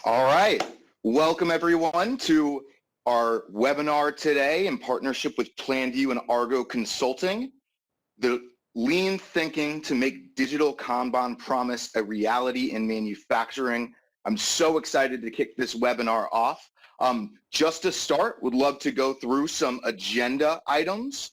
All right. Welcome everyone to our webinar today in partnership with Planview and Argo Consulting, the lean thinking to make digital Kanban promise a reality in manufacturing. I'm so excited to kick this webinar off. Just to start, would love to go through some agenda items.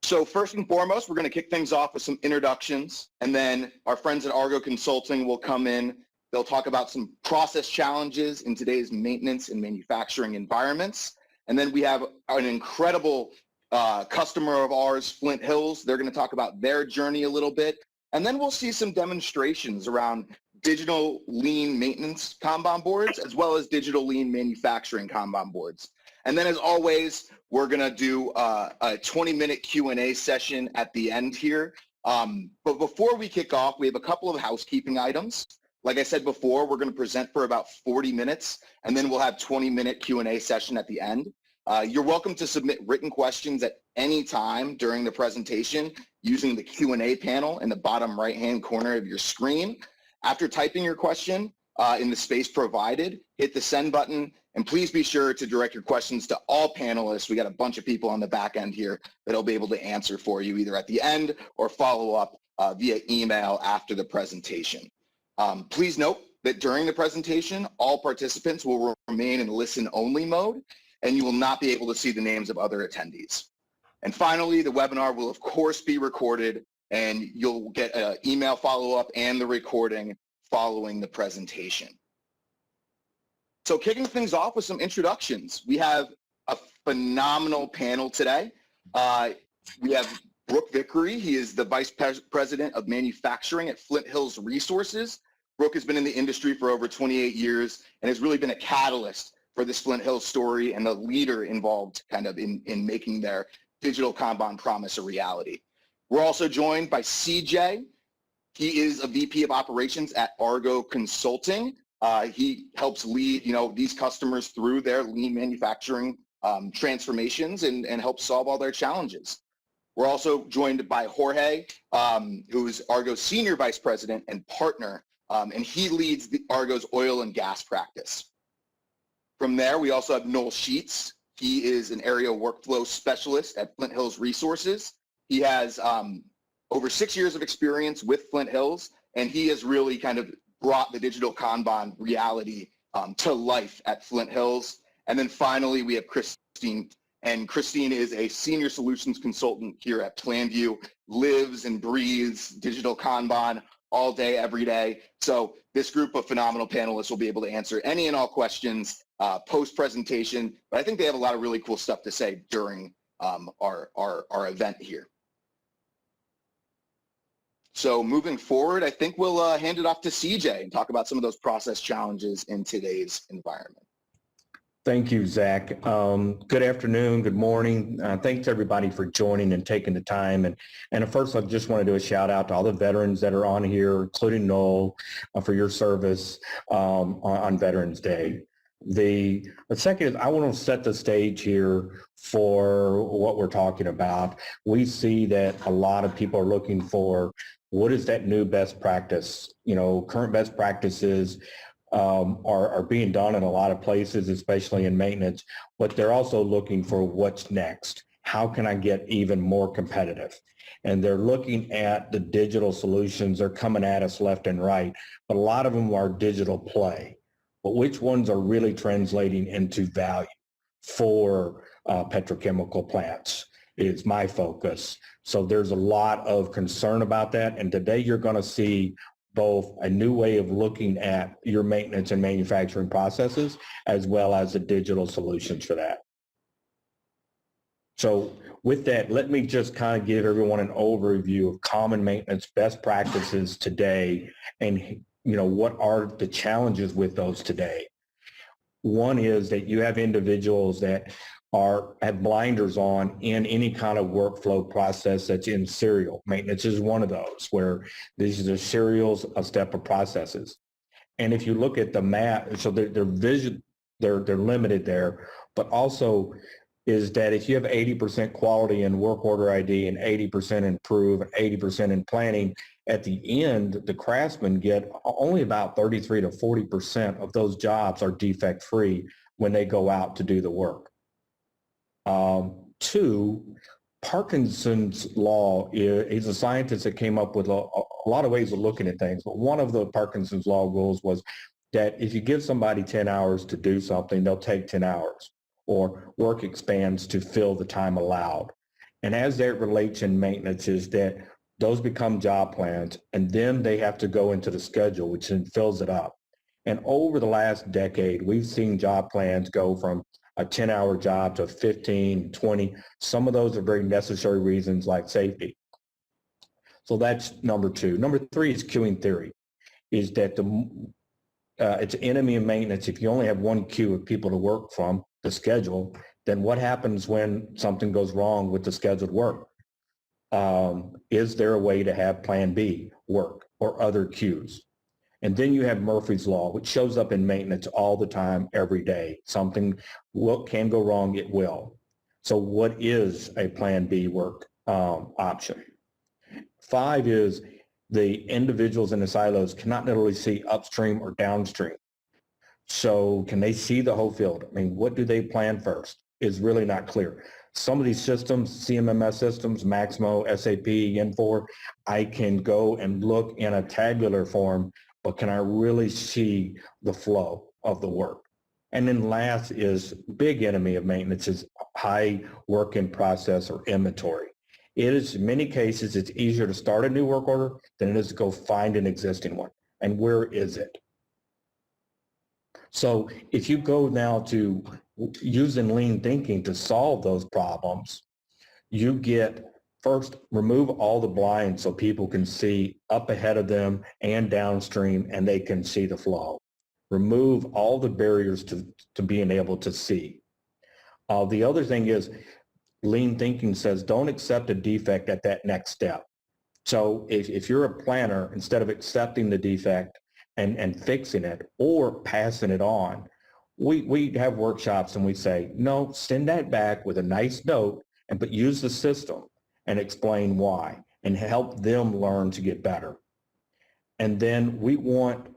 So first and foremost, we're going to kick things off with some introductions, and then our friends at Argo Consulting will come in. They'll talk about some process challenges in today's maintenance and manufacturing environments. And then we have an incredible customer of ours, Flint Hills. They're going to talk about their journey a little bit. And then we'll see some demonstrations around digital lean maintenance Kanban boards, as well as digital lean manufacturing Kanban boards. And then as always, we're going to do a 20-minute Q&A session at the end here. But before we kick off, we have a couple of housekeeping items. Like I said before, we're going to present for about 40 minutes, and then we'll have 20-minute Q&A session at the end. You're welcome to submit written questions at any time during the presentation using the Q&A panel in the bottom right-hand corner of your screen. After typing your question in the space provided, hit the send button, and please be sure to direct your questions to all panelists. We got a bunch of people on the back end here that'll be able to answer for you either at the end or follow up via email after the presentation. Please note that during the presentation, all participants will remain in listen-only mode, and you will not be able to see the names of other attendees. And finally, the webinar will of course be recorded, and you'll get an email follow-up and the recording following the presentation. So kicking things off with some introductions, we have a phenomenal panel today. We have Brooke Vickery. He is the Vice President of Manufacturing at Flint Hills Resources. Brooke has been in the industry for over 28 years and has really been a catalyst for this Flint Hills story and the leader involved kind of in making their digital Kanban promise a reality. We're also joined by CJ. He is a VP of Operations at Argo Consulting. He helps lead, these customers through their lean manufacturing transformations and helps solve all their challenges. We're also joined by Jorge, who's Argo's Senior Vice President and Partner, and he leads the Argo's oil and gas practice. From there, we also have Noel Sheets. He is an area workflow specialist at Flint Hills Resources. He has over 6 years of experience with Flint Hills, and he has really kind of brought the digital Kanban reality to life at Flint Hills. And then finally, we have Christine. And Christine is a senior solutions consultant here at Planview, lives and breathes digital Kanban all day, every day. So this group of phenomenal panelists will be able to answer any and all questions post-presentation, but I think they have a lot of really cool stuff to say during our event here. So moving forward, I think we'll hand it off to CJ and talk about some of those process challenges in today's environment. Thank you, Zach. Good afternoon, good morning. Thanks everybody for joining and taking the time. And first, I just want to do a shout out to all the veterans that are on here, including Noel, for your service on Veterans Day. The second is I want to set the stage here for what we're talking about. We see that a lot of people are looking for what is that new best practice. Current best practices are being done in a lot of places, especially in maintenance, but they're also looking for what's next. How can I get even more competitive? And they're looking at the digital solutions. They're coming at us left and right, but a lot of them are digital play. But which ones are really translating into value for petrochemical plants is my focus. So there's a lot of concern about that. And today you're going to see both a new way of looking at your maintenance and manufacturing processes, as well as the digital solutions for that. So with that, let me just kind of give everyone an overview of common maintenance best practices today and what are the challenges with those today. One is that you have individuals that have blinders on in any kind of workflow process that's in serial. Maintenance is one of those where these are serials of step of processes. And if you look at the map, so they're limited there, but also is that if you have 80% quality in work order ID and 80% in prove and 80% in planning, at the end, the craftsmen get only about 33 to 40% of those jobs are defect free when they go out to do the work. Two, Parkinson's law is a scientist that came up with a lot of ways of looking at things, but one of the Parkinson's law rules was that if you give somebody 10 hours to do something, they'll take 10 hours, or work expands to fill the time allowed. And as that relates in maintenance is that those become job plans, and then they have to go into the schedule, which then fills it up. And over the last decade, we've seen job plans go from a 10-hour job to 15, 20. Some of those are very necessary reasons like safety. So that's number two. Number three is queuing theory, is that it's an enemy of maintenance. If you only have one queue of people to work from, the schedule, then what happens when something goes wrong with the scheduled work? Is there a way to have plan B work or other queues? And then you have Murphy's Law, which shows up in maintenance all the time, every day. Something can go wrong, it will. So what is a plan B work option? 5 is the individuals in the silos cannot literally see upstream or downstream. So can they see the whole field? I mean, what do they plan first? Is really not clear. Some of these systems, CMMS systems, Maximo, SAP, Infor, I can go and look in a tabular form, but can I really see the flow of the work? And then last is big enemy of maintenance is high work in process or inventory. It is, in many cases, it's easier to start a new work order than it is to go find an existing one. And where is it? So if you go now to using lean thinking to solve those problems, you get first, remove all the blinds so people can see up ahead of them and downstream and they can see the flow. Remove all the barriers to being able to see. The other thing is lean thinking says don't accept a defect at that next step. So if you're a planner, instead of accepting the defect and fixing it or passing it on, we have workshops and we say, no, send that back with a nice note, but use the system and explain why and help them learn to get better. And then we want,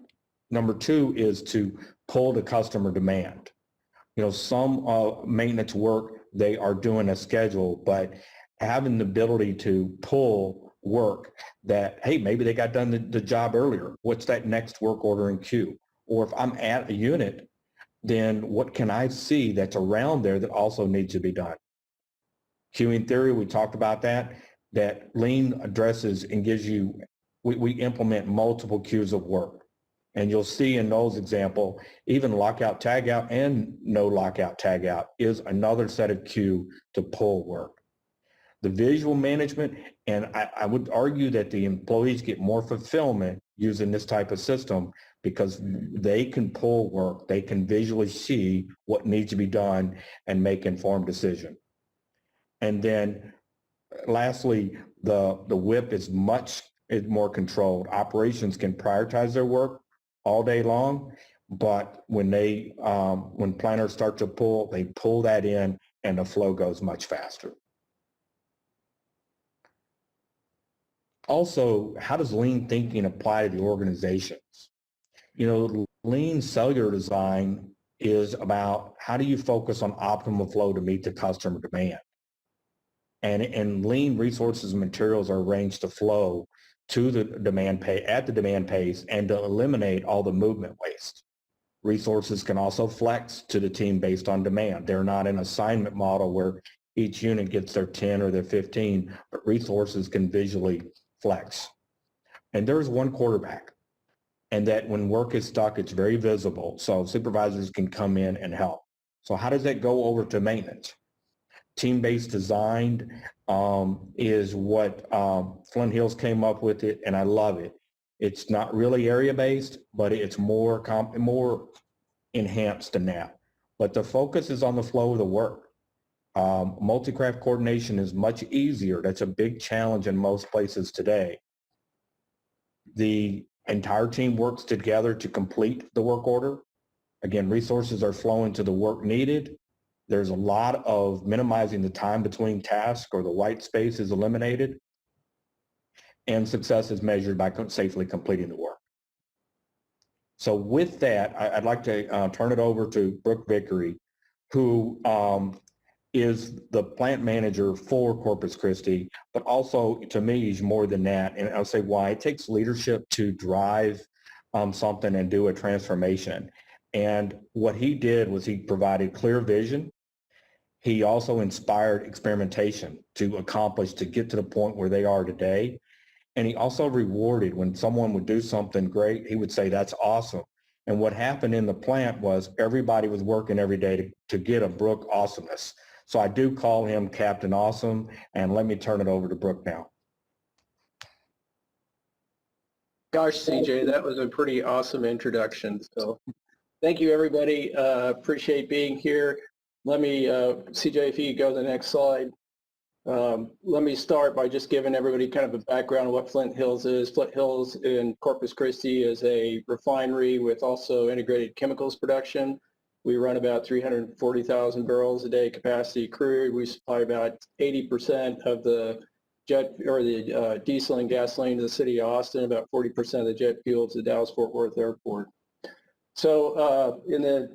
number 2 is to pull the customer demand. You know, some maintenance work, they are doing a schedule, but having the ability to pull work that, hey, maybe they got done the job earlier. What's that next work order in queue? Or if I'm at a unit, then what can I see that's around there that also needs to be done? Queuing theory, we talked about that lean addresses and gives you, we implement multiple queues of work. And you'll see in Noel's example, even lockout, tagout, and no lockout, tagout is another set of queue to pull work. The visual management, and I would argue that the employees get more fulfillment using this type of system because they can pull work, they can visually see what needs to be done and make informed decision. And then lastly, the WIP is much more controlled. Operations can prioritize their work all day long, but when when planners start to pull, they pull that in and the flow goes much faster. Also, how does lean thinking apply to the organizations? You know, lean cellular design is about how do you focus on optimal flow to meet the customer demand? And lean resources and materials are arranged to flow to the demand at the demand pace and to eliminate all the movement waste. Resources can also flex to the team based on demand. They're not an assignment model where each unit gets their 10 or their 15, but resources can visually flex. And there's one quarterback, and that when work is stuck, it's very visible. So supervisors can come in and help. So how does that go over to maintenance? Team-based design is what Flint Hills came up with it, and I love it. It's not really area-based, but it's more enhanced than that. But the focus is on the flow of the work. Multi-craft coordination is much easier. That's a big challenge in most places today. The entire team works together to complete the work order. Again, resources are flowing to the work needed. There's a lot of minimizing the time between tasks, or the white space is eliminated, and success is measured by safely completing the work. So with that, I'd like to turn it over to Brooke Vickery, who is the plant manager for Corpus Christi, but also to me, he's more than that. And I'll say why. It takes leadership to drive something and do a transformation. And what he did was he provided clear vision. He also inspired experimentation to accomplish, to get to the point where they are today. And he also rewarded when someone would do something great, he would say, that's awesome. And what happened in the plant was everybody was working every day to get a Brooke awesomeness. So I do call him Captain Awesome, and let me turn it over to Brooke now. Gosh, CJ, that was a pretty awesome introduction. So thank you, everybody. Appreciate being here. Let me, CJ, if you could go to the next slide. Let me start by just giving everybody kind of a background of what Flint Hills is. Flint Hills in Corpus Christi is a refinery with also integrated chemicals production. We run about 340,000 barrels a day capacity crude. We supply about 80% of the jet or the diesel and gasoline to the city of Austin, about 40% of the jet fuel to the Dallas-Fort Worth Airport. So the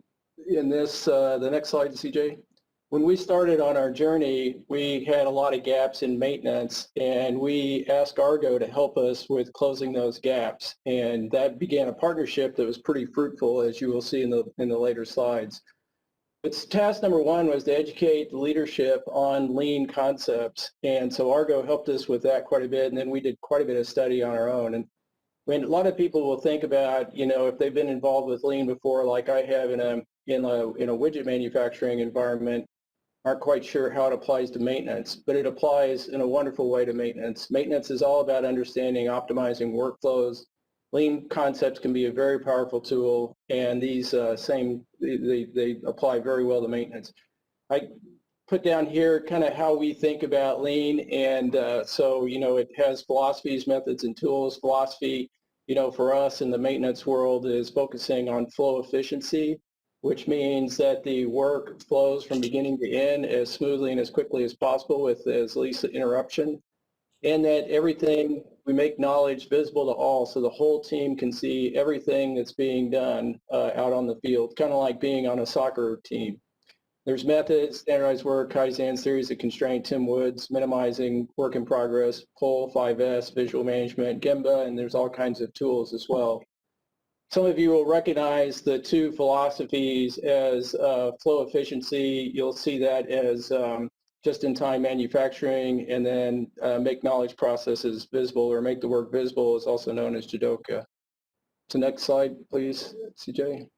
next slide, CJ. When we started on our journey, we had a lot of gaps in maintenance, and we asked Argo to help us with closing those gaps. And that began a partnership that was pretty fruitful, as you will see in the later slides. Its task number one was to educate the leadership on lean concepts. And so Argo helped us with that quite a bit, and then we did quite a bit of study on our own. And when a lot of people will think about, you know, if they've been involved with lean before, like I have in a widget manufacturing environment, aren't quite sure how it applies to maintenance, but it applies in a wonderful way to maintenance. Maintenance is all about understanding, optimizing workflows. Lean concepts can be a very powerful tool, and these they apply very well to maintenance. I put down here kind of how we think about lean, and so, you know, it has philosophies, methods, and tools. Philosophy, you know, for us in the maintenance world is focusing on flow efficiency, which means that the work flows from beginning to end as smoothly and as quickly as possible with as least interruption, and that everything, we make knowledge visible to all so the whole team can see everything that's being done out on the field, kind of like being on a soccer team. There's methods, standardized work, Kaizen, series of constraint, Tim Woods, minimizing work in progress, POL, 5S, visual management, Gemba, and there's all kinds of tools as well. Some of you will recognize the two philosophies as flow efficiency. You'll see that as just-in-time manufacturing, and then make knowledge processes visible, or make the work visible, is also known as Jidoka. So next slide, please, CJ.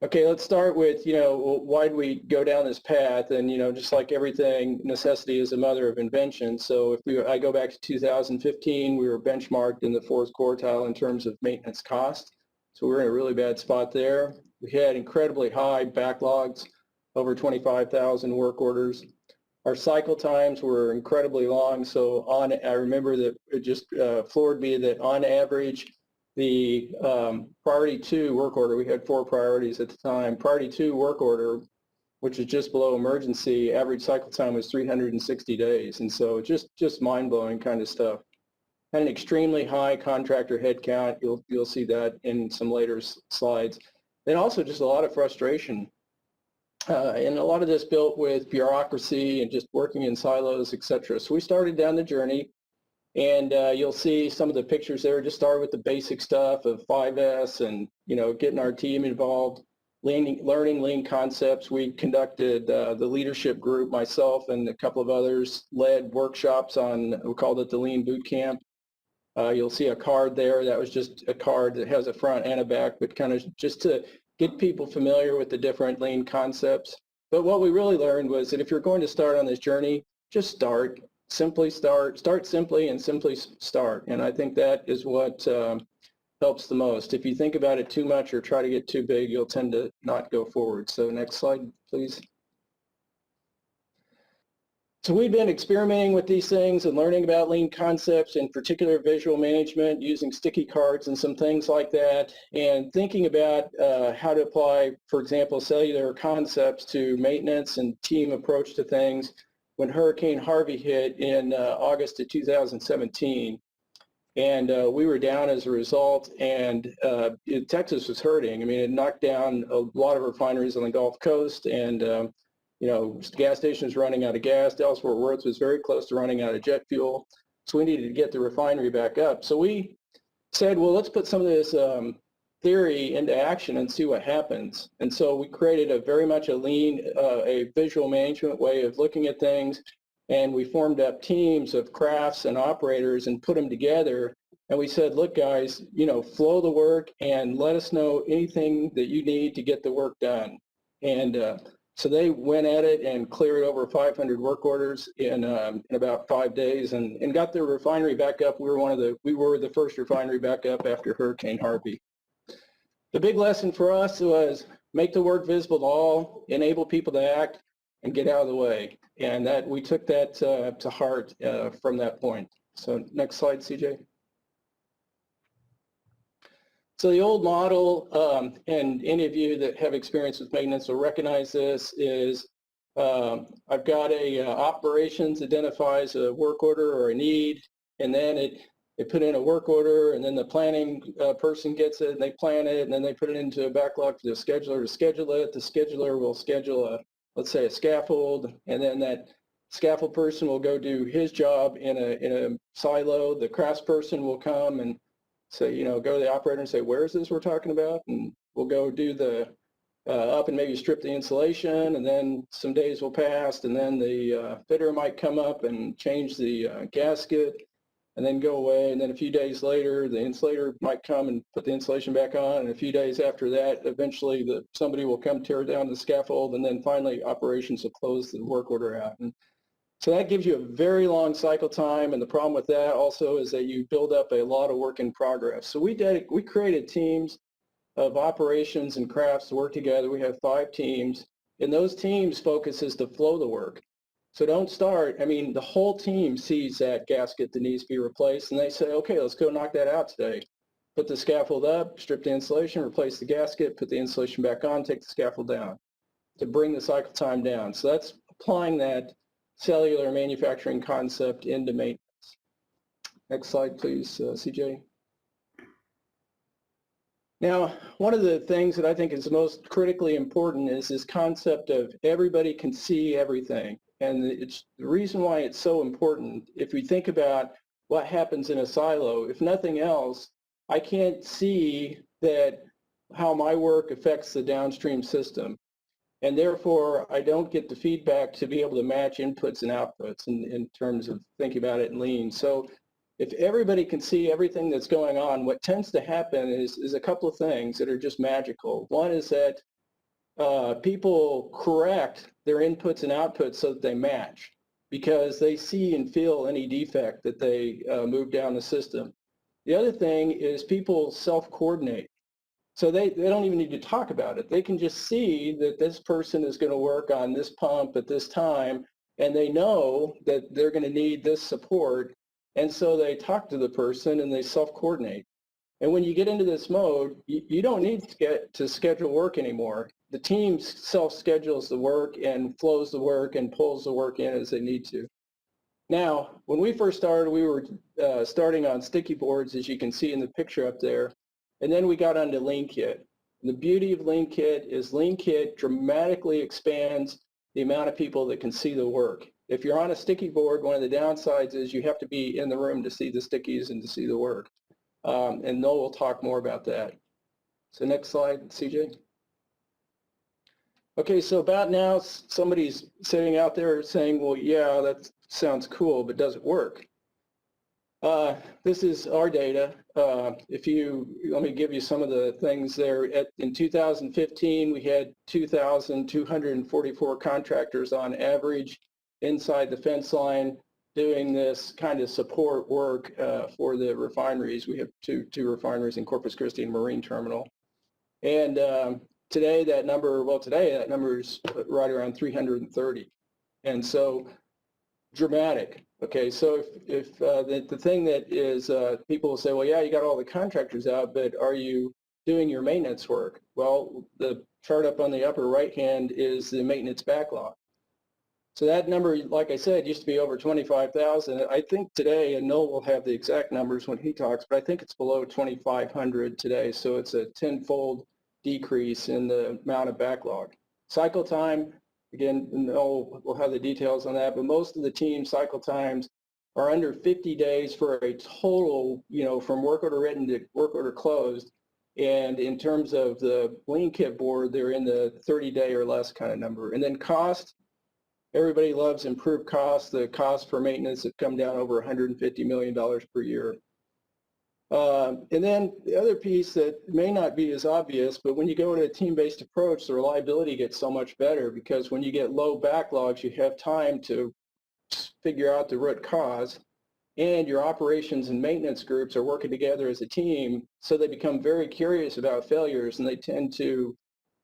Okay, let's start with, you know, why do we go down this path? And, you know, just like everything, necessity is the mother of invention. So if I go back to 2015, we were benchmarked in the fourth quartile in terms of maintenance cost. So we're in a really bad spot there. We had incredibly high backlogs, over 25,000 work orders. Our cycle times were incredibly long. So I remember that it just floored me that on average, the priority 2 work order, we had 4 priorities at the time, priority 2 work order, which is just below emergency, average cycle time was 360 days. And so just mind-blowing kind of stuff. Had an extremely high contractor headcount. You'll see that in some later slides. And also just a lot of frustration. And a lot of this built with bureaucracy and just working in silos, etc. So we started down the journey. And you'll see some of the pictures there. Just start with the basic stuff of 5S and, you know, getting our team involved, learning lean concepts. We conducted the leadership group, myself and a couple of others, led workshops on, we called it the Lean Boot Camp. You'll see a card there. That was just a card that has a front and a back, but kind of just to get people familiar with the different lean concepts. But what we really learned was that if you're going to start on this journey, just start. Simply start simply and simply start. And I think that is what helps the most. If you think about it too much or try to get too big, you'll tend to not go forward. So next slide, please. So we've been experimenting with these things and learning about lean concepts, in particular visual management, using sticky cards and some things like that, and thinking about how to apply, for example, cellular concepts to maintenance and team approach to things when Hurricane Harvey hit in August of 2017. And we were down as a result, and Texas was hurting. I mean, it knocked down a lot of refineries on the Gulf Coast, and you know, gas stations running out of gas. Dallas-Fort Worth was very close to running out of jet fuel, so we needed to get the refinery back up. So we said, well, let's put some of this theory into action and see what happens. And so we created a very much a lean, a visual management way of looking at things, and we formed up teams of crafts and operators and put them together. And we said, look, guys, you know, flow the work and let us know anything that you need to get the work done. And so they went at it and cleared over 500 work orders in about 5 days, and got the refinery back up. We were the first refinery back up after Hurricane Harvey. The big lesson for us was make the work visible to all, enable people to act, and get out of the way. And that we took that to heart from that point. So next slide, CJ. So the old model, and any of you that have experience with maintenance will recognize this, is I've got a operations identifies a work order or a need, and then it put in a work order, and then the planning person gets it, and they plan it, and then they put it into a backlog for the scheduler to schedule it. The scheduler will schedule let's say a scaffold, and then that scaffold person will go do his job in a silo. The crafts person will come and say, you know, go to the operator and say, where is this we're talking about? And we'll go do the up and maybe strip the insulation, and then some days will pass, and then the fitter might come up and change the gasket and then go away, and then a few days later the insulator might come and put the insulation back on, and a few days after that eventually somebody will come tear down the scaffold, and then finally operations will close the work order out. And so that gives you a very long cycle time, and the problem with that also is that you build up a lot of work in progress. So we created teams of operations and crafts to work together. We have 5 teams, and those teams' focus is to flow the work. So don't start, I mean, the whole team sees that gasket that needs to be replaced, and they say, okay, let's go knock that out today. Put the scaffold up, strip the insulation, replace the gasket, put the insulation back on, take the scaffold down to bring the cycle time down. So that's applying that cellular manufacturing concept into maintenance. Next slide, please, CJ. Now, one of the things that I think is most critically important is this concept of everybody can see everything. And it's the reason why it's so important. If we think about what happens in a silo, if nothing else, I can't see that how my work affects the downstream system. And therefore, I don't get the feedback to be able to match inputs and outputs in terms of thinking about it in lean. So if everybody can see everything that's going on, what tends to happen is a couple of things that are just magical. One is that people correct their inputs and outputs so that they match, because they see and feel any defect that they move down the system. The other thing is people self-coordinate. So they don't even need to talk about it. They can just see that this person is going to work on this pump at this time, and they know that they're going to need this support. And so they talk to the person and they self-coordinate. And when you get into this mode, you don't need to schedule work anymore. The team self-schedules the work and flows the work and pulls the work in as they need to. Now, when we first started, we were starting on sticky boards, as you can see in the picture up there. And then we got onto Leankit. The beauty of Leankit is Leankit dramatically expands the amount of people that can see the work. If you're on a sticky board, one of the downsides is you have to be in the room to see the stickies and to see the work. And Noel will talk more about that. So next slide, CJ. Okay, so about now, somebody's sitting out there saying, well, yeah, that sounds cool, but does it work? This is our data. Let me give you some of the things there. In 2015, we had 2,244 contractors on average inside the fence line doing this kind of support work for the refineries. We have two refineries in Corpus Christi and Marine Terminal. And today that number is right around 330. And so dramatic. Okay, so if the thing that is, people will say, well, yeah, you got all the contractors out, but are you doing your maintenance work? Well, the chart up on the upper right hand is the maintenance backlog. So that number, like I said, used to be over 25,000. I think today, and Noel will have the exact numbers when he talks, but I think it's below 2,500 today. So it's a tenfold decrease in the amount of backlog. Cycle time, again, Noel will have the details on that, but most of the team cycle times are under 50 days for a total, from work order written to work order closed. And in terms of the Leankit board, they're in the 30-day or less kind of number. And then cost, everybody loves improved costs. The cost for maintenance have come down over $150 million per year. And then the other piece that may not be as obvious, but when you go to a team-based approach, the reliability gets so much better because when you get low backlogs, you have time to figure out the root cause, and your operations and maintenance groups are working together as a team, so they become very curious about failures and they tend to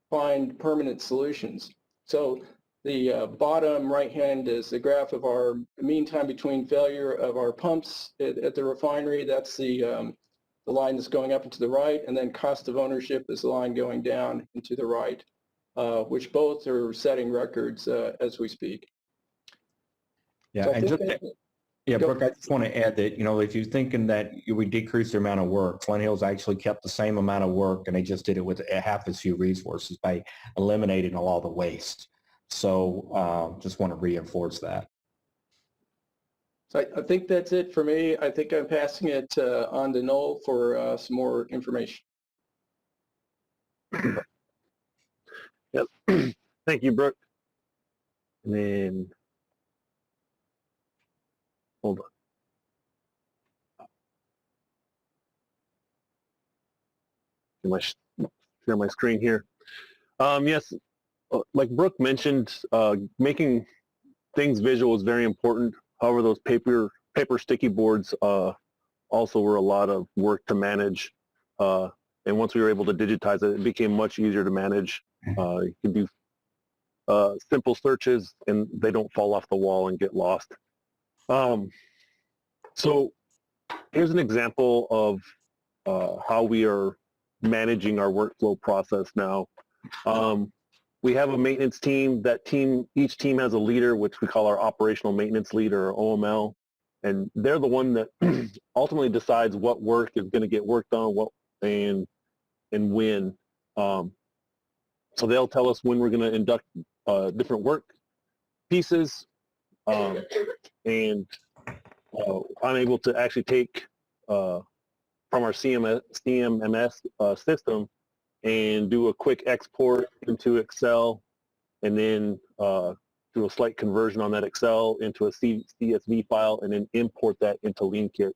find permanent solutions. So the bottom right hand is the graph of our mean time between failure of our pumps at the refinery. That's the line that's going up and to the right, and then cost of ownership is the line going down and to the right, which both are setting records as we speak. Yeah, So and just Brooke, I just want to add that, if you're thinking that we decrease the amount of work, Flint Hills actually kept the same amount of work, and they just did it with half as few resources by eliminating a lot of the waste. So just want to reinforce that. So I think that's it for me. I think I'm passing it on to Noel for some more information. Yep. Thank you, Brooke. And then, hold on. Share my screen here. Yes, like Brooke mentioned, making things visual is very important. However, those paper sticky boards also were a lot of work to manage. And once we were able to digitize it, it became much easier to manage. You can do simple searches and they don't fall off the wall and get lost. So here's an example of how we are managing our workflow process now. We have a maintenance team. Each team has a leader, which we call our operational maintenance leader, or OML, and they're the one that ultimately decides what work is going to get worked on, and when. So they'll tell us when we're going to induct different work pieces, and I'm able to actually take from our CMMS system and do a quick export into Excel, and then do a slight conversion on that Excel into a CSV file, and then import that into Leankit.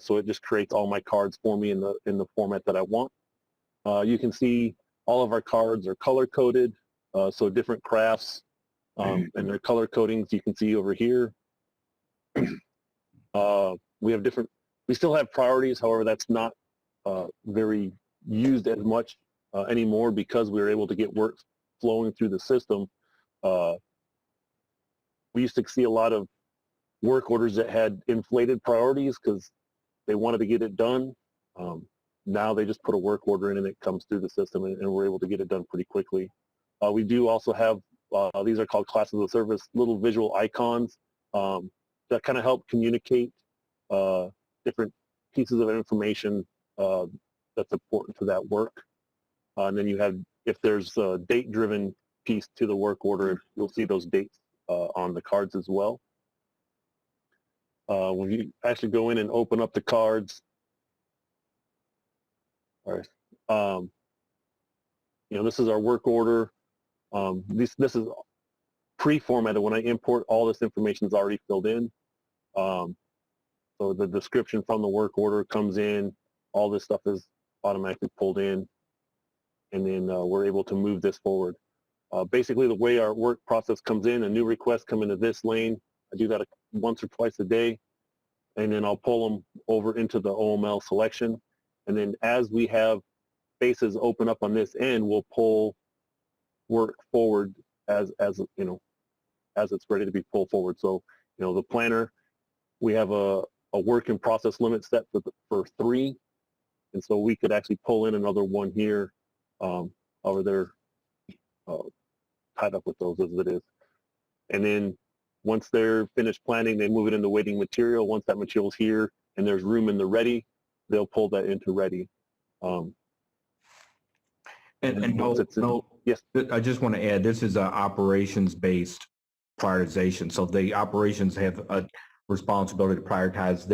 So it just creates all my cards for me in the format that I want. You can see all of our cards are color-coded, so different crafts and their color codings you can see over here. We still have priorities, however, that's not very used as much anymore because we were able to get work flowing through the system. We used to see a lot of work orders that had inflated priorities because they wanted to get it done. Now they just put a work order in and it comes through the system, and we're able to get it done pretty quickly. We do also have, these are called classes of service, little visual icons that kind of help communicate different pieces of information that's important to that work. And then you have, if there's a date-driven piece to the work order, you'll see those dates on the cards as well. When you actually go in and open up the cards, all right, this is our work order. This is pre-formatted. When I import, all this information is already filled in. So the description from the work order comes in, all this stuff is automatically pulled in, and then we're able to move this forward. Basically, the way our work process comes in, a new request come into this lane. I do that once or twice a day, and then I'll pull them over into the OML selection. And then as we have spaces open up on this end, we'll pull work forward as it's ready to be pulled forward. So the planner. We have a work in process limit set for 3. And so we could actually pull in another one here over there, tied up with those as it is. And then once they're finished planning, they move it into waiting material. Once that material's here and there's room in the ready, they'll pull that into ready. Yes. I just want to add, this is an operations-based prioritization. So the operations have a responsibility to prioritize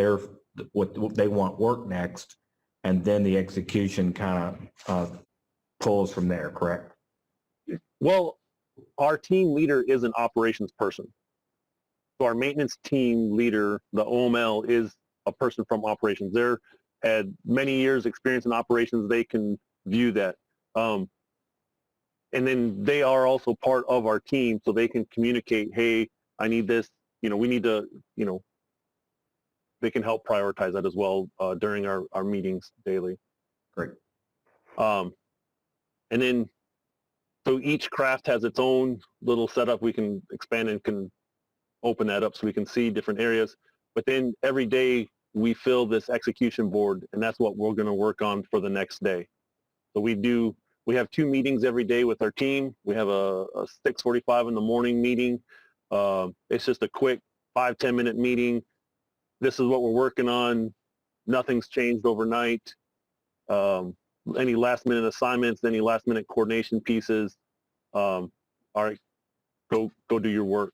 what they want work next, and then the execution kind of pulls from there, correct? Well, our team leader is an operations person. So our maintenance team leader, the OML, is a person from operations. They're had many years experience in operations. They can view that. And then they are also part of our team, so they can communicate, hey, I need this, we need to, they can help prioritize that as well during our meetings daily. Great. And then, so each craft has its own little setup. We can expand and can open that up so we can see different areas. But then every day we fill this execution board, and that's what we're going to work on for the next day. So we have 2 meetings every day with our team. We have a 6:45 in the morning meeting. It's just a quick 5-10 minute meeting. This is what we're working on. Nothing's changed overnight. Any last minute assignments, any last minute coordination pieces, all right, go do your work.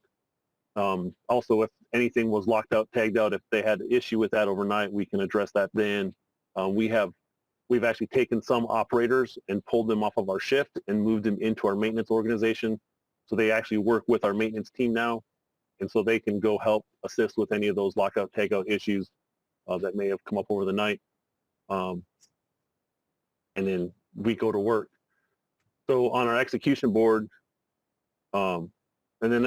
Also, if anything was locked out, tagged out, if they had an issue with that overnight, we can address that then. We've actually taken some operators and pulled them off of our shift and moved them into our maintenance organization. So they actually work with our maintenance team now. And so they can go help assist with any of those lockout, tagout issues that may have come up over the night. And then we go to work. So on our execution board, and then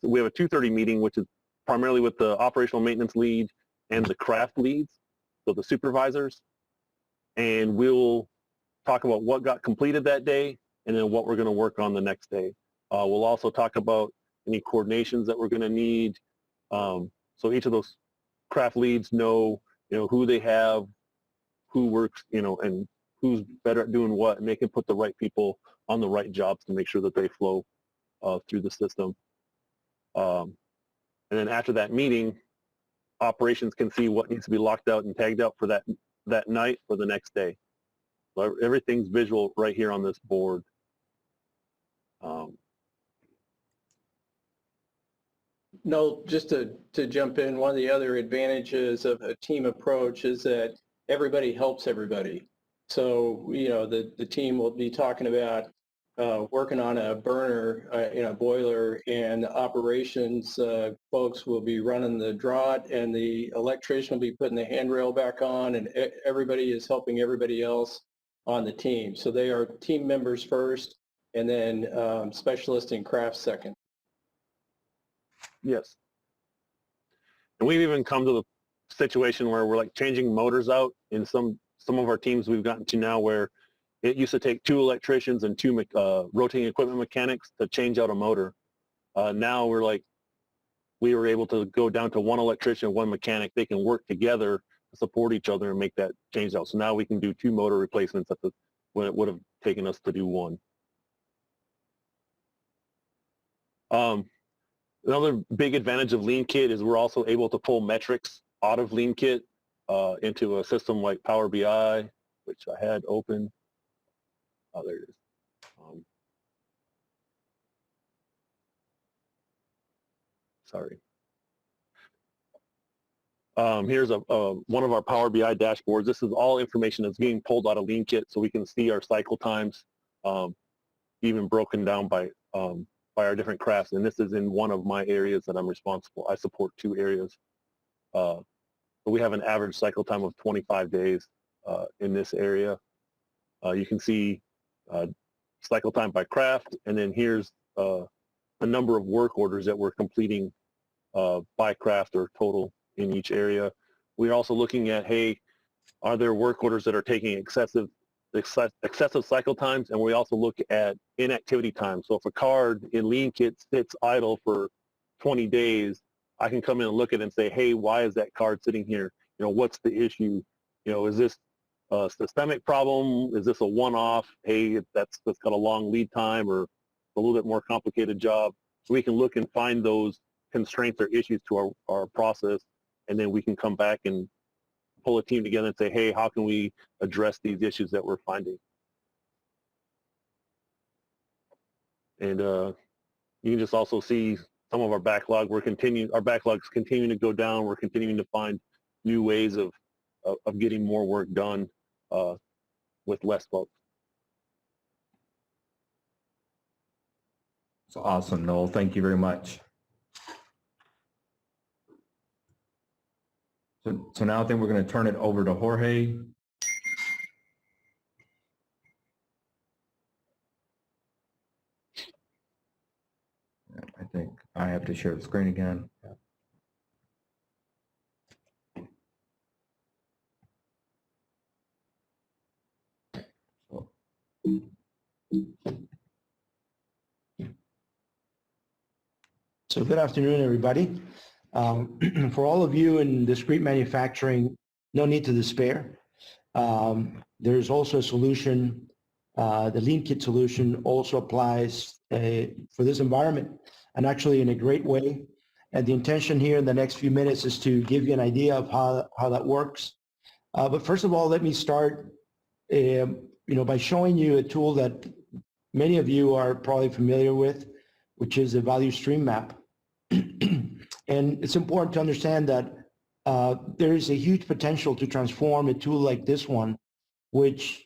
we have a 2:30 meeting, which is primarily with the operational maintenance lead and the craft leads, so the supervisors. And we'll talk about what got completed that day and then what we're going to work on the next day. We'll also talk about any coordinations that we're going to need. So each of those craft leads know, who they have, who works, and who's better at doing what, and they can put the right people on the right jobs to make sure that they flow through the system. And then after that meeting, operations can see what needs to be locked out and tagged out for that night or the next day. So everything's visual right here on this board. No, just to jump in, one of the other advantages of a team approach is that everybody helps everybody. So, the team will be talking about working on a burner in a boiler, and the operations folks will be running the draught, and the electrician will be putting the handrail back on, and everybody is helping everybody else on the team. So they are team members first, and then specialists in craft second. Yes. And we've even come to the situation where we're like changing motors out in some of our teams we've gotten to now, where it used to take 2 electricians and 2 rotating equipment mechanics to change out a motor. Now we were able to go down to 1 electrician, 1 mechanic. They can work together to support each other and make that change out. So now we can do 2 motor replacements when it would have taken us to do 1. Another big advantage of Leankit is we're also able to pull metrics out of Leankit into a system like Power BI, which I had open. Oh, there it is. Sorry. Here's one of our Power BI dashboards. This is all information that's being pulled out of Leankit, so we can see our cycle times, even broken down by our different crafts. And this is in one of my areas that I'm responsible. I support 2 areas. So we have an average cycle time of 25 days in this area. You can see cycle time by craft, and then here's the number of work orders that we're completing by craft or total in each area. We're also looking at, hey, are there work orders that are taking excessive cycle times? And we also look at inactivity time. So if a card in Leankit sits idle for 20 days, I can come in and look at it and say, hey, why is that card sitting here? You know, what's the issue? You know, is this a systemic problem? Is this a one-off? Hey, that's got a long lead time, or a little bit more complicated job. So we can look and find those constraints or issues to our process, and then we can come back and pull a team together and say, hey, how can we address these issues that we're finding? And you can just also see some of our backlog. Our backlog's continuing to go down. We're continuing to find new ways of getting more work done with less folks. It's awesome, Noel. Thank you very much. So now I think we're going to turn it over to Jorge. I think I have to share the screen again. So good afternoon, everybody. For all of you in discrete manufacturing, no need to despair. There's also a solution. The Leankit solution also applies for this environment, and actually in a great way. And the intention here in the next few minutes is to give you an idea of how that works. But first of all, let me start by showing you a tool that many of you are probably familiar with, which is a value stream map. And it's important to understand that there is a huge potential to transform a tool like this one, which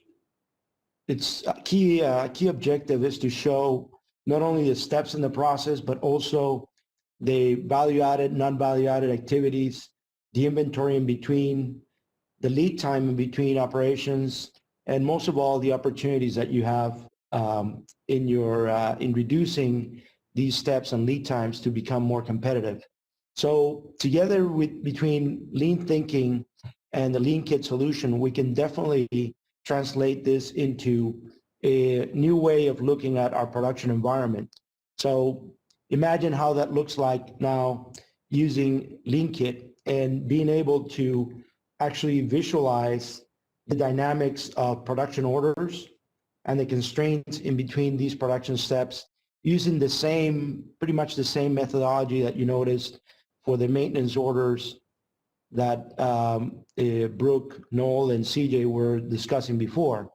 its key objective is to show not only the steps in the process, but also the value-added, non-value-added activities, the inventory in between, the lead time in between operations, and most of all, the opportunities that you have in reducing these steps and lead times to become more competitive. So together between lean thinking and the Leankit solution, we can definitely translate this into a new way of looking at our production environment. So imagine how that looks like now using Leankit and being able to actually visualize the dynamics of production orders and the constraints in between these production steps using pretty much the same methodology that you noticed for the maintenance orders that Brooke, Noel, and CJ were discussing before.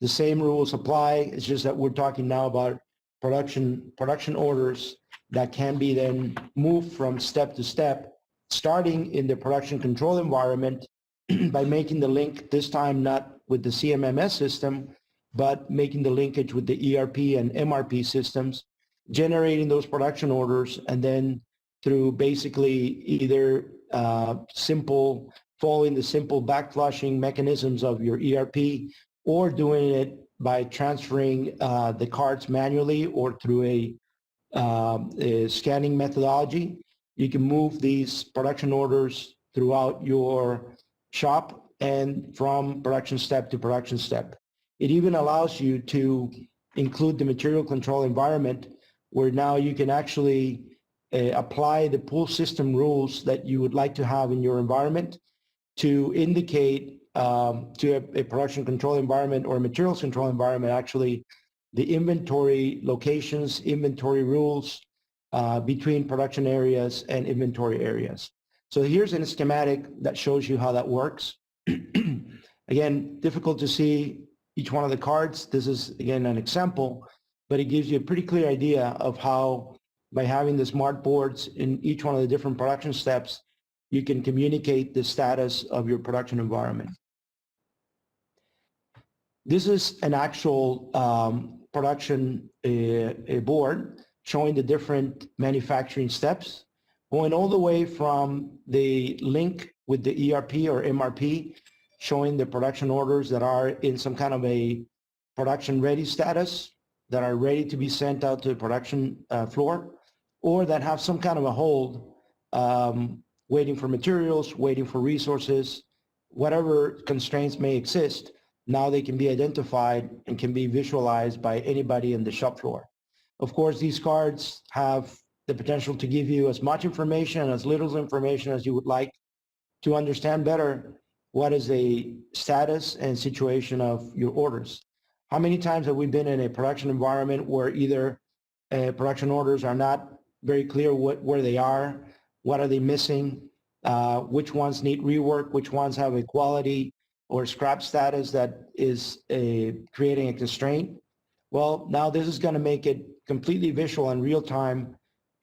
The same rules apply. It's just that we're talking now about production orders that can be then moved from step to step, starting in the production control environment by making the link this time not with the CMMS system, but making the linkage with the ERP and MRP systems, generating those production orders, and then through basically either following the simple backflushing mechanisms of your ERP, or doing it by transferring the cards manually or through a scanning methodology. You can move these production orders throughout your shop and from production step to production step. It even allows you to include the material control environment, where now you can actually apply the pull system rules that you would like to have in your environment to indicate to a production control environment or a materials control environment, actually, the inventory locations, inventory rules between production areas and inventory areas. So here's a schematic that shows you how that works. Again, difficult to see each one of the cards. This is, again, an example, but it gives you a pretty clear idea of how, by having the smart boards in each one of the different production steps, you can communicate the status of your production environment. This is an actual production board showing the different manufacturing steps, going all the way from the link with the ERP or MRP, showing the production orders that are in some kind of a production ready status, that are ready to be sent out to the production floor, or that have some kind of a hold, waiting for materials, waiting for resources, whatever constraints may exist. Now they can be identified and can be visualized by anybody in the shop floor. Of course, these cards have the potential to give you as much information and as little information as you would like to understand better what is the status and situation of your orders. How many times have we been in a production environment where either production orders are not very clear where they are, what are they missing, which ones need rework, which ones have a quality or scrap status that is creating a constraint? Well, now this is going to make it completely visual and real time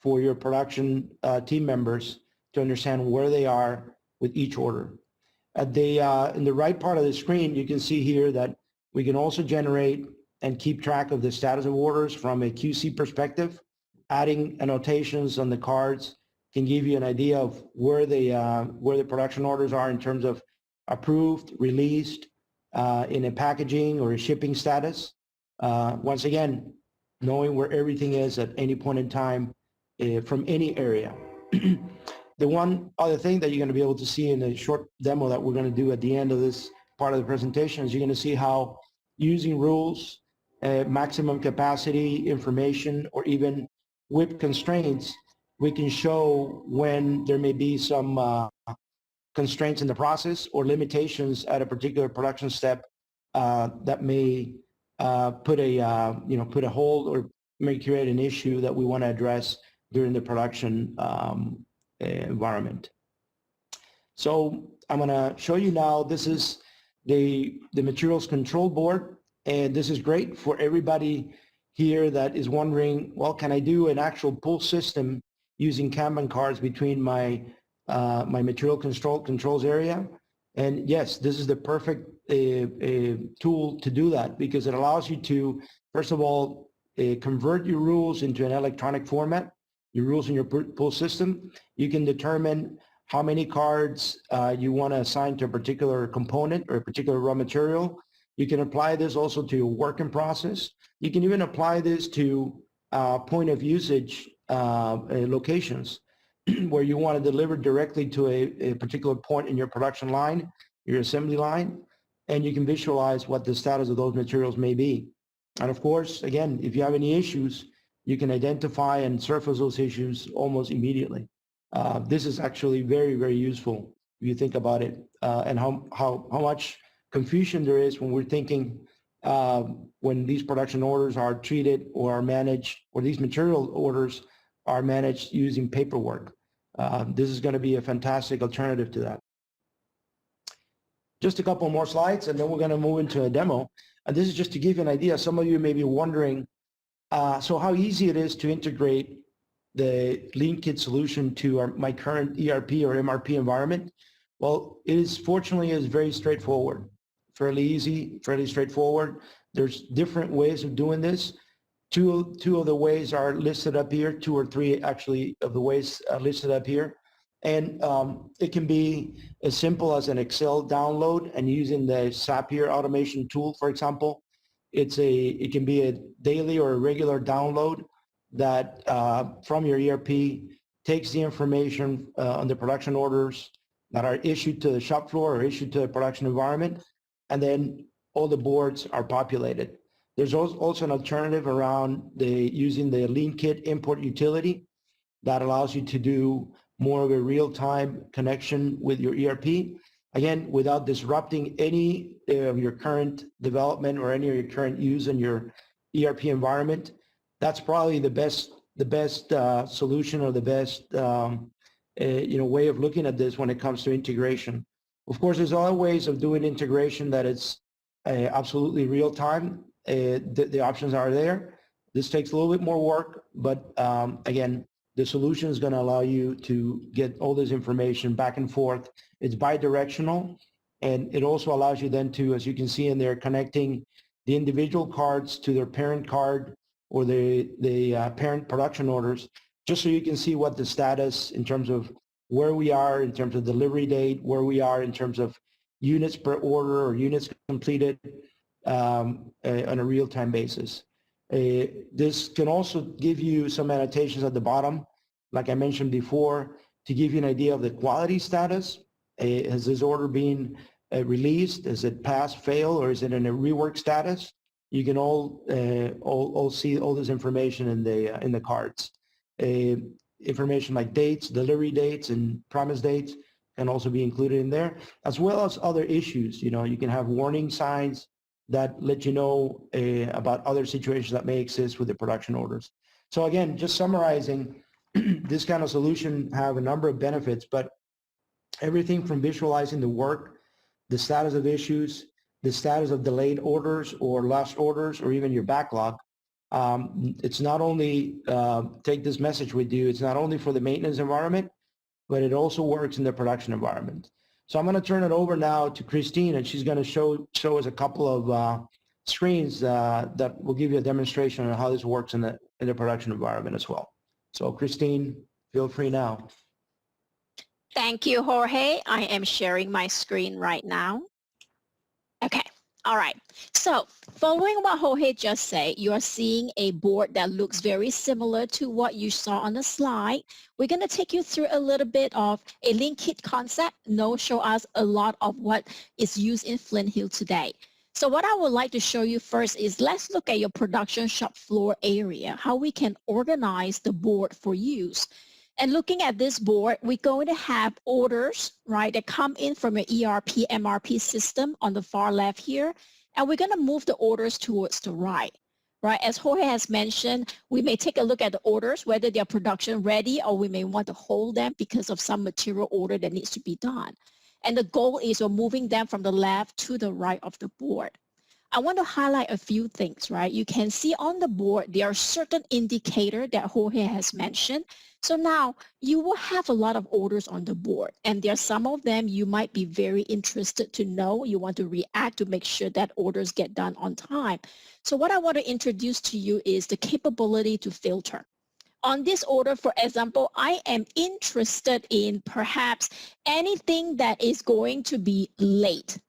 for your production team members to understand where they are with each order. At the in the right part of the screen, you can see here that we can also generate and keep track of the status of orders from a QC perspective. Adding annotations on the cards can give you an idea of where the production orders are in terms of approved, released, in a packaging or a shipping status. Once again, knowing where everything is at any point in time from any area. The one other thing that you're going to be able to see in a short demo that we're going to do at the end of this part of the presentation is you're going to see how using rules, maximum capacity information, or even WIP constraints, we can show when there may be some constraints in the process or limitations at a particular production step that may put a hold or may create an issue that we want to address during the production environment. So I'm going to show you now, this is the materials control board, and this is great for everybody here that is wondering, well, can I do an actual pull system using Kanban cards between my my material controls area? And yes, this is the perfect tool to do that, because it allows you to, first of all, convert your rules into an electronic format, your rules in your pull system. You can determine how many cards you want to assign to a particular component or a particular raw material. You can apply this also to your work in process. You can even apply this to point of usage locations where you want to deliver directly to a particular point in your production line, your assembly line, and you can visualize what the status of those materials may be. And of course, again, if you have any issues, you can identify and surface those issues almost immediately. This is actually very, very useful if you think about it, and how much confusion there is when we're thinking when these production orders are treated or are managed, or these material orders are managed using paperwork. This is going to be a fantastic alternative to that. Just a couple more slides, and then we're going to move into a demo. And this is just to give you an idea. Some of you may be wondering, so how easy it is to integrate the Leankit solution to my current ERP or MRP environment. Well, it is, fortunately, is very straightforward, fairly easy, fairly straightforward. There's different ways of doing this. Two of the ways are listed up here, 2 or 3 actually of the ways listed up here. And it can be as simple as an Excel download and using the Zapier automation tool, for example. It can be a daily or a regular download that from your ERP takes the information on the production orders that are issued to the shop floor or issued to the production environment, and then all the boards are populated. There's also an alternative around using the Leankit import utility that allows you to do more of a real-time connection with your ERP, again, without disrupting any of your current development or any of your current use in your ERP environment. That's probably the best solution, or the best way of looking at this when it comes to integration. Of course, there's other ways of doing integration that it's absolutely real time. The options are there. This takes a little bit more work, but again, the solution is going to allow you to get all this information back and forth. It's bi-directional, and it also allows you then to, as you can see in there, connecting the individual cards to their parent card or the parent production orders, just so you can see what the status in terms of where we are in terms of delivery date, where we are in terms of units per order or units completed on a real-time basis. This can also give you some annotations at the bottom, like I mentioned before, to give you an idea of the quality status. Has this order been released? Is it pass, fail, or is it in a rework status? You can all see all this information in the cards. information like dates, delivery dates, and promise dates can also be included in there, as well as other issues. You know, you can have warning signs that let you know about other situations that may exist with the production orders. So again, just summarizing, this kind of solution have a number of benefits, but everything from visualizing the work, the status of issues, the status of delayed orders or lost orders, or even your backlog. It's not only, take this message with you, it's not only for the maintenance environment, but it also works in the production environment. So I'm going to turn it over now to Christine, and she's going to show us a couple of screens that will give you a demonstration on how this works in the production environment as well. So Christine, feel free now. Thank you, Jorge. I am sharing my screen right now. Okay. All right. So following what Jorge just said, you are seeing a board that looks very similar to what you saw on the slide. We're going to take you through a little bit of a Leankit concept. No, show us a lot of what is used in Flint Hill today. So what I would like to show you first is let's look at your production shop floor area, how we can organize the board for use. And looking at this board, we're going to have orders, right, that come in from your ERP, MRP system on the far left here. And we're going to move the orders towards the right, right? As Jorge has mentioned, we may take a look at the orders, whether they're production ready, or we may want to hold them because of some material order that needs to be done. And the goal is we're moving them from the left to the right of the board. I want to highlight a few things, right? You can see on the board, there are certain indicators that Jorge has mentioned. So now you will have a lot of orders on the board, and there are some of them you might be very interested to know. You want to react to make sure that orders get done on time. So what I want to introduce to you is the capability to filter. On this order, for example, I am interested in perhaps anything that is going to be late.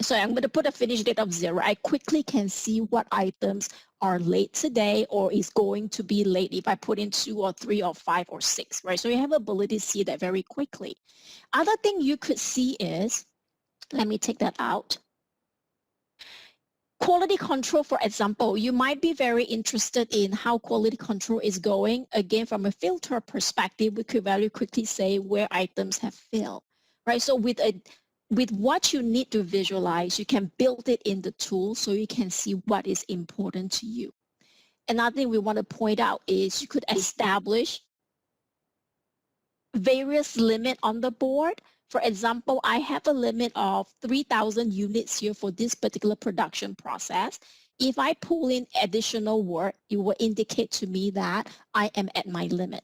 So I'm going to put a finish date of 0. I quickly can see what items are late today or is going to be late if I put in 2 or 3 or 5 or 6, right? So you have the ability to see that very quickly. Other thing you could see is, let me take that out. Quality control, for example, you might be very interested in how quality control is going. Again, from a filter perspective, we could very quickly say where items have failed, right? So with what you need to visualize, you can build it in the tool so you can see what is important to you. Another thing we want to point out is you could establish various limit on the board. For example, I have a limit of 3,000 units here for this particular production process. If I pull in additional work, it will indicate to me that I am at my limit.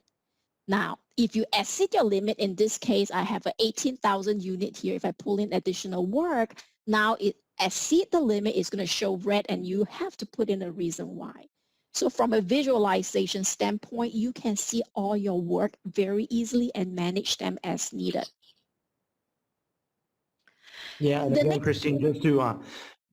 Now, if you exceed your limit, in this case, I have an 18,000 unit here. If I pull in additional work, now it exceed the limit, it's going to show red, and you have to put in a reason why. So from a visualization standpoint, you can see all your work very easily and manage them as needed. Yeah, and again, Christine,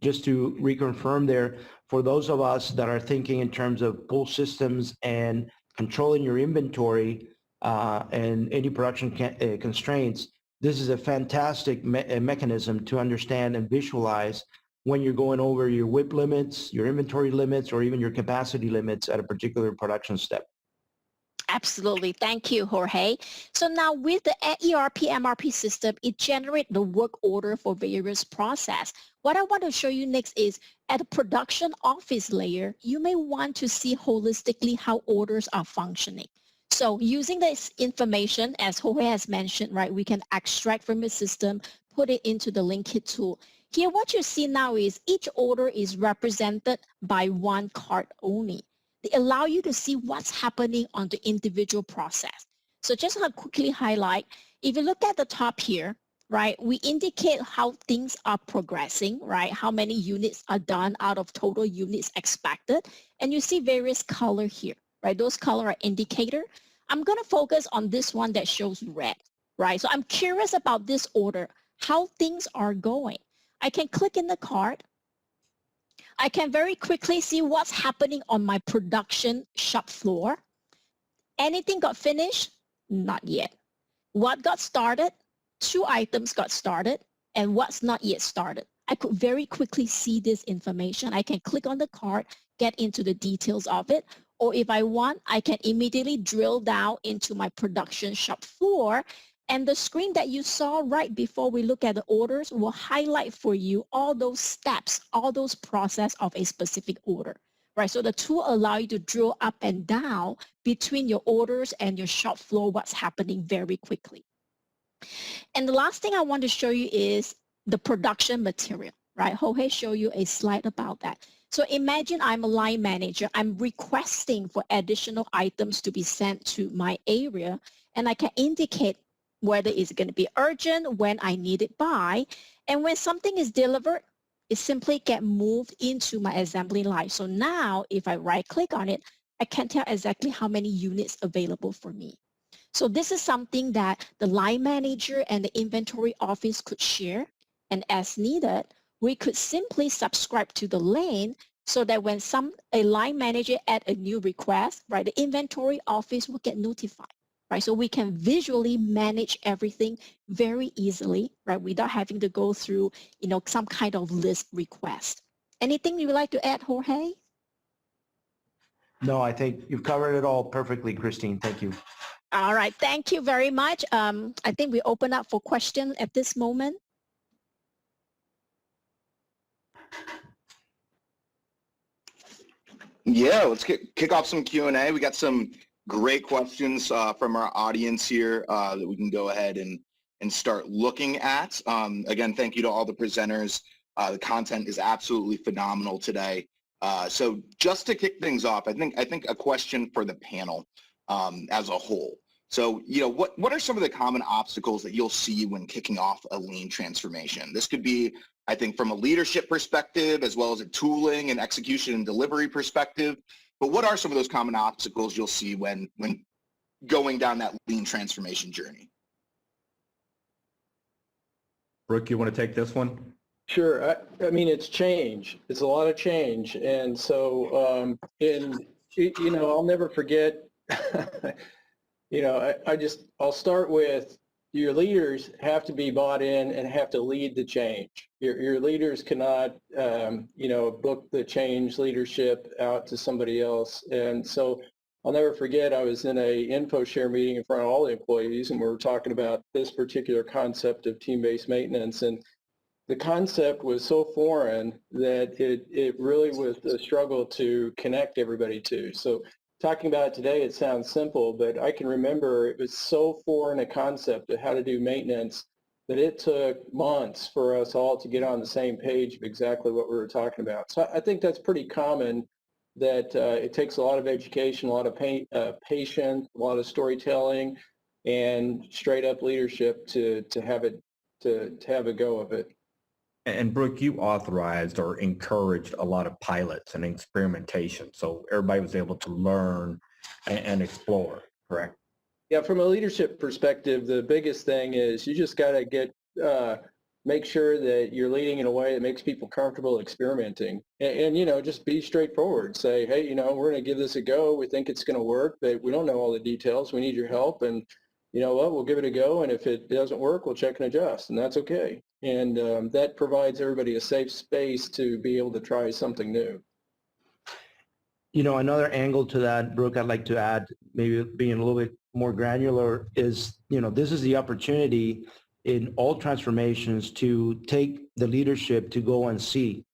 just to reconfirm there, for those of us that are thinking in terms of pull systems and controlling your inventory and any production constraints, this is a fantastic mechanism to understand and visualize when you're going over your WIP limits, your inventory limits, or even your capacity limits at a particular production step. Absolutely. Thank you, Jorge. So now with the ERP MRP system, it generates the work order for various process. What I want to show you next is at the production office layer, you may want to see holistically how orders are functioning. So using this information, as Jorge has mentioned, right, we can extract from the system, put it into the Leankit tool. Here, what you see now is each order is represented by one card only. They allow you to see what's happening on the individual process. So just to quickly highlight, if you look at the top here, right, we indicate how things are progressing, right, how many units are done out of total units expected, and you see various color here, right, those color are indicator. I'm going to focus on this one that shows red, right, so I'm curious about this order, how things are going. I can click in the card. I can very quickly see what's happening on my production shop floor. Anything got finished? Not yet. What got started? 2 items got started, and what's not yet started. I could very quickly see this information. I can click on the card, get into the details of it, Or if I want, I can immediately drill down into my production shop floor. And the screen that you saw right before we look at the orders will highlight for you all those steps, all those process of a specific order, right? So the tool allows you to drill up and down between your orders and your shop floor, what's happening very quickly. And the last thing I want to show you is the production material, right? Jorge showed you a slide about that. So imagine I'm a line manager. I'm requesting for additional items to be sent to my area, and I can indicate whether it's going to be urgent, when I need it by, and when something is delivered, it simply get moved into my assembly line. So now if I right click on it, I can tell exactly how many units available for me. So this is something that the line manager and the inventory office could share. And as needed, we could simply subscribe to the lane so that when a line manager add a new request, right, the inventory office will get notified. Right, so we can visually manage everything very easily, right, without having to go through, some kind of list request. Anything you would like to add, Jorge? No, I think you've covered it all perfectly, Christine. Thank you. All right, thank you very much. I think we open up for questions at this moment. Yeah, let's kick off some Q&A. We got some great questions from our audience here that we can go ahead and start looking at. Again, thank you to all the presenters. The content is absolutely phenomenal today. So just to kick things off, I think a question for the panel as a whole. So, what are some of the common obstacles that you'll see when kicking off a lean transformation? This could be, I think, from a leadership perspective, as well as a tooling and execution and delivery perspective. But what are some of those common obstacles you'll see when going down that lean transformation journey? Brooke, you want to take this one? Sure. I mean, it's change. It's a lot of change. And so, I'll never forget, I'll start with your leaders have to be bought in and have to lead the change. Your leaders cannot, book the change leadership out to somebody else. And so I'll never forget, I was in a info share meeting in front of all the employees, and we were talking about this particular concept of team-based maintenance. And the concept was so foreign that it really was a struggle to connect everybody to. So talking about it today, it sounds simple, but I can remember it was so foreign a concept of how to do maintenance that it took months for us all to get on the same page of exactly what we were talking about. So I think that's pretty common, that it takes a lot of education, a lot of patience, a lot of storytelling, and straight up leadership to have a go of it. And Brooke, you authorized or encouraged a lot of pilots and experimentation, so everybody was able to learn and explore, correct? Yeah, from a leadership perspective, the biggest thing is you just got to make sure that you're leading in a way that makes people comfortable experimenting. And just be straightforward. Say, hey, we're going to give this a go. We think it's going to work, but we don't know all the details. We need your help. And you know what, we'll give it a go. And if it doesn't work, we'll check and adjust. And that's okay. And that provides everybody a safe space to be able to try something new. Another angle to that, Brooke, I'd like to add, maybe being a little bit more granular, is, this is the opportunity in all transformations to take the leadership to go and see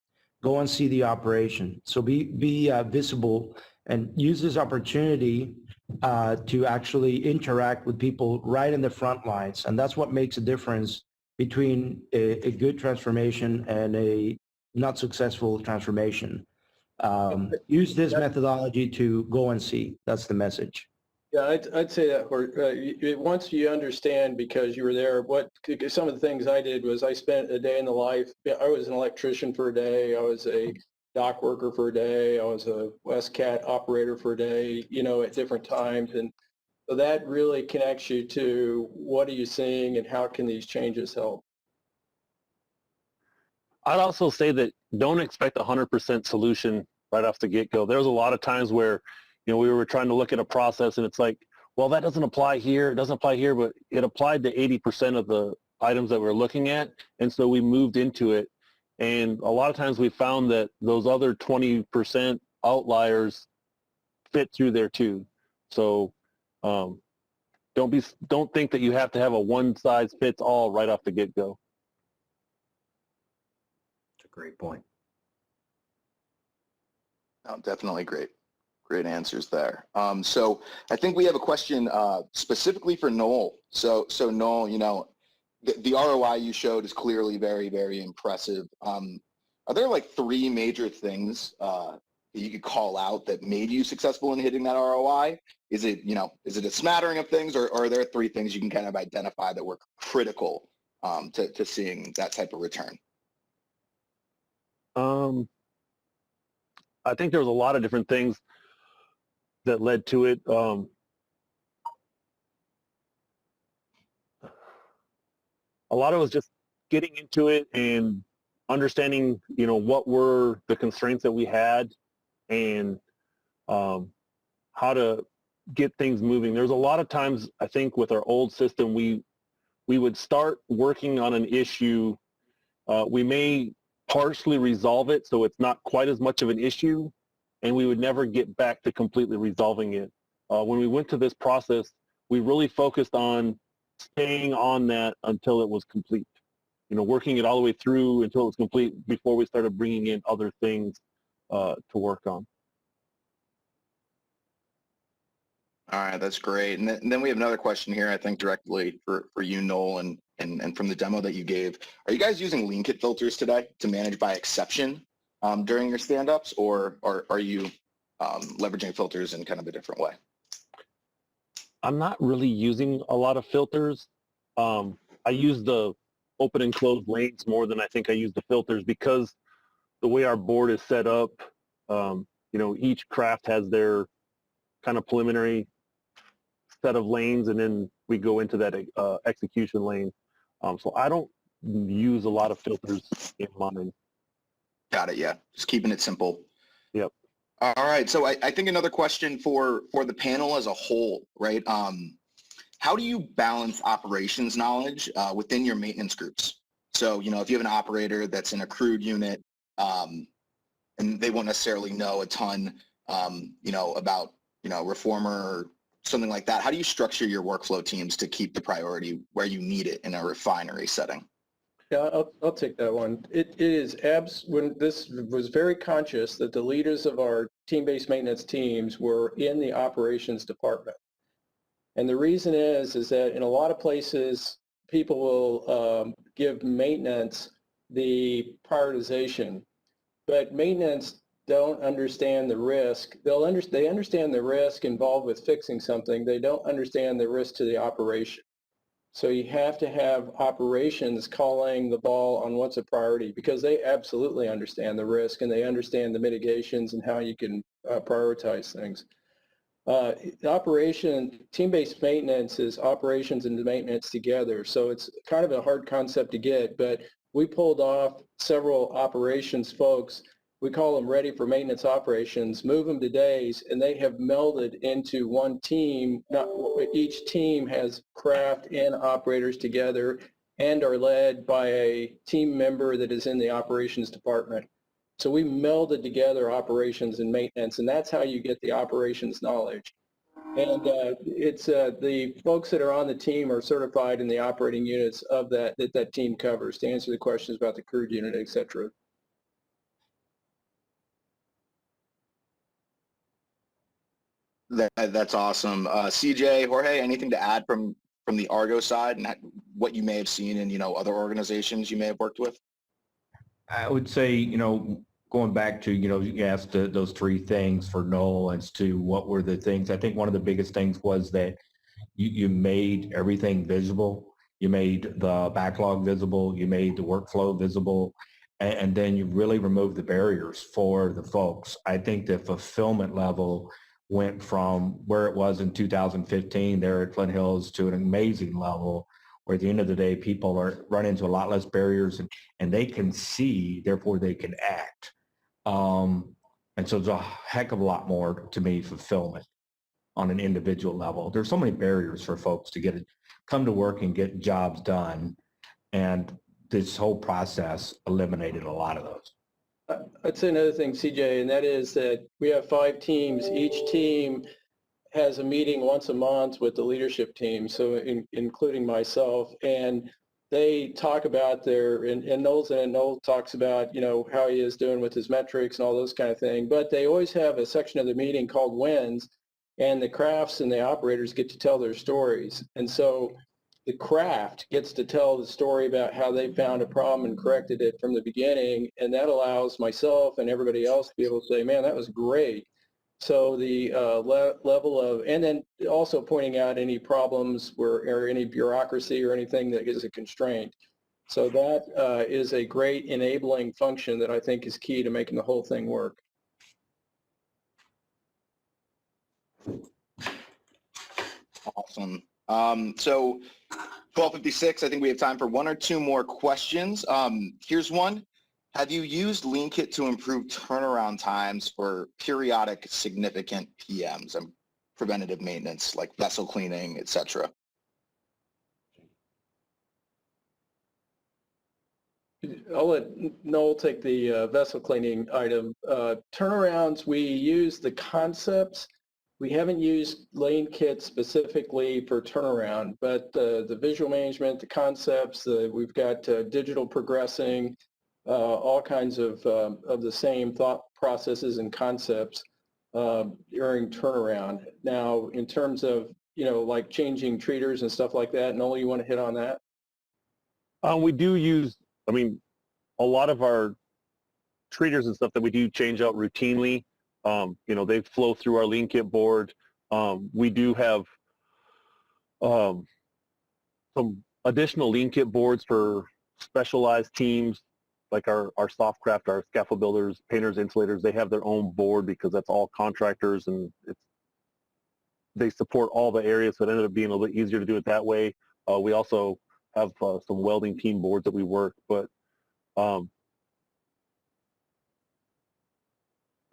the operation. So be visible and use this opportunity to actually interact with people right in the front lines. And that's what makes a difference between a good transformation and a not successful transformation. Use this methodology to go and see. That's the message. Yeah, I'd say that once you understand, because you were there, some of the things I did was I spent a day in the life. I was an electrician for a day. I was a dock worker for a day. I was a WestCat operator for a day, at different times. And so that really connects you to what are you seeing and how can these changes help? I'd also say that don't expect 100% solution right off the get-go. There was a lot of times where, we were trying to look at a process and it's like, well, that doesn't apply here, it doesn't apply here, but it applied to 80% of the items that we're looking at. And so we moved into it. And a lot of times we found that those other 20% outliers fit through there too. So don't think that you have to have a one size fits all right off the get-go. That's a great point. Oh, definitely great answers there. So I think we have a question specifically for Noel. So Noel, you know, the ROI you showed is clearly very, very impressive. Are there like three major things that you could call out that made you successful in hitting that ROI? Is it a smattering of things, or are there three things you can kind of identify that were critical to seeing that type of return? I think there was a lot of different things that led to it. A lot of it was just getting into it and understanding, you know, what were the constraints that we had and how to get things moving. There's a lot of times, I think, with our old system, we would start working on an issue. We may partially resolve it so it's not quite as much of an issue, and we would never get back to completely resolving it. When we went to this process, we really focused on staying on that until it was complete. You know, working it all the way through until it was complete before we started bringing in other things to work on. All right, that's great. And then we have another question here, I think directly for you, Noel, and from the demo that you gave. Are you guys using Leankit filters today to manage by exception during your stand-ups, or are you leveraging filters in kind of a different way? I'm not really using a lot of filters. I use the open and closed lanes more than I think I use the filters, because the way our board is set up, you know, each craft has their kind of preliminary set of lanes, and then we go into that execution lane. So I don't use a lot of filters in mine. Got it. Yeah, just keeping it simple. Yep. All right. So I think another question for the panel as a whole, right? How do you balance operations knowledge within your maintenance groups? So, you know, if you have an operator that's in a crewed unit and they won't necessarily know a ton, you know, about, you know, reformer or something like that, how do you structure your workflow teams to keep the priority where you need it in a refinery setting? Yeah, I'll take that one. It is when this was very conscious that the leaders of our team-based maintenance teams were in the operations department. And the reason is that in a lot of places, people will give maintenance the prioritization, but maintenance don't understand the risk. They understand the risk involved with fixing something. They don't understand the risk to the operation. So you have to have operations calling the ball on what's a priority, because they absolutely understand the risk and they understand the mitigations and how you can prioritize things. Team-based maintenance is operations and maintenance together. So it's kind of a hard concept to get, but we pulled off several operations folks. We call them ready for maintenance operations, move them to days, and they have melded into one team. Each team has craft and operators together and are led by a team member that is in the operations department. So we melded together operations and maintenance, and that's how you get the operations knowledge. And it's the folks that are on the team are certified in the operating units of that team covers to answer the questions about the crewed unit, et cetera. That's awesome. CJ, Jorge, anything to add from the Argo side and what you may have seen in, you know, other organizations you may have worked with? I would say, you know, going back to, you know, you asked those three things for Noel as to what were the things. I think one of the biggest things was that you made everything visible. You made the backlog visible. You made the workflow visible. And then you really removed the barriers for the folks. I think the fulfillment level went from where it was in 2015 there at Flint Hills to an amazing level where at the end of the day, people are running into a lot less barriers and they can see, therefore they can act. And so there's a heck of a lot more, to me, fulfillment on an individual level. There's so many barriers for folks to come to work and get jobs done. And this whole process eliminated a lot of those. I'd say another thing, CJ, and that is that we have 5 teams. Each team has a meeting once a month with the leadership team, so including myself, and they talk about and Noel talks about, how he is doing with his metrics and all those kind of things, but they always have a section of the meeting called wins, and the crafts and the operators get to tell their stories. And so the craft gets to tell the story about how they found a problem and corrected it from the beginning, and that allows myself and everybody else to be able to say, man, that was great. So the level of, and then also pointing out any problems or any bureaucracy or anything that is a constraint. So that is a great enabling function that I think is key to making the whole thing work. Awesome. So 12:56, I think we have time for 1 or 2 more questions. Here's one. Have you used Leankit to improve turnaround times for periodic significant PMs and preventative maintenance like vessel cleaning, et cetera? I'll let Noel take the vessel cleaning item. Turnarounds, we use the concepts. We haven't used Leankit specifically for turnaround, but the visual management, the concepts, we've got digital progressing, all kinds of the same thought processes and concepts during turnaround. Now, in terms of, like changing treaters and stuff like that, Noel, you want to hit on that? We do use, a lot of our treaters and stuff that we do change out routinely. They flow through our Leankit board. We do have some additional Leankit boards for specialized teams, like our Softcraft, our scaffold builders, painters, insulators. They have their own board because that's all contractors, and they support all the areas, so it ended up being a little bit easier to do it that way. We also have some welding team boards that we work, but I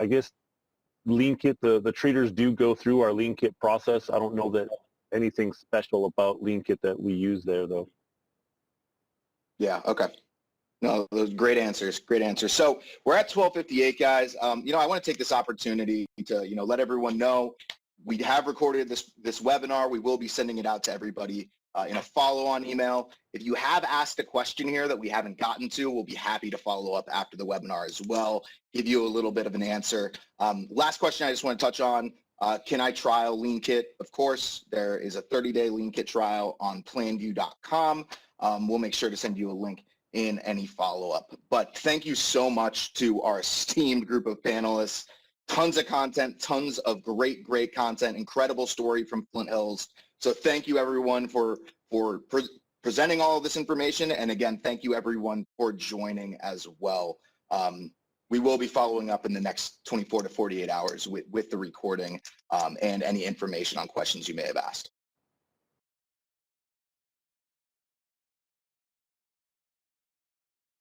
guess Leankit, the treaters do go through our Leankit process. I don't know that anything special about Leankit that we use there, though. Yeah, okay. No, those great answers, great answers. So we're at 12:58, guys. I want to take this opportunity to, let everyone know we have recorded this webinar. We will be sending it out to everybody in a follow-on email. If you have asked a question here that we haven't gotten to, we'll be happy to follow up after the webinar as well, give you a little bit of an answer. Last question I just want to touch on, can I trial Leankit? Of course, there is a 30-day Leankit trial on planview.com. We'll make sure to send you a link in any follow-up. But thank you so much to our esteemed group of panelists. Tons of content, tons of great content, incredible story from Flint Hills. So thank you everyone for presenting all of this information. And again, thank you everyone for joining as well. We will be following up in the next 24 to 48 hours with the recording and any information on questions you may have asked.